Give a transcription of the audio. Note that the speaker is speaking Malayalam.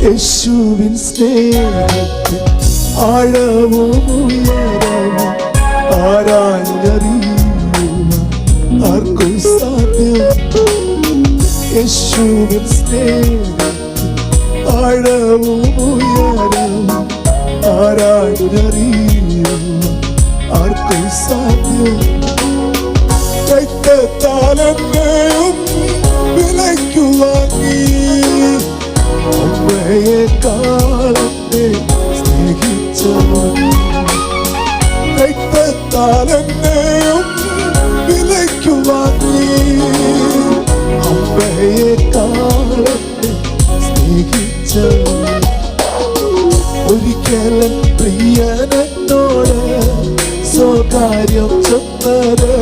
യേശുവിൻ സ്നേഹത്തിൽ ആഴവും ഉയരവും ആരാഞ്ഞറിയുവാൻ ആർക്കും സാധ്യം. യേശുവിൻ സ്നേഹത്തിൽ ആഴവും ഉയരവും ആരാഞ്ഞറിയുവാൻ ആർക്കും സാധ്യം. രക്തത്താലെന്നെയും വിലയ്ക്കു വാങ്ങി അമ്മയെക്കാളെന്നെ സ്നേഹിച്ചവൻ. രക്തത്താലെന്നെയും വിലയ്ക്കു വാങ്ങി അമ്മയെക്കാളെന്നെ സ്നേഹിച്ചവൻ. ഒരിക്കലും പ്രിയനെന്നോട് സ്വകാര്യം ചെന്നത്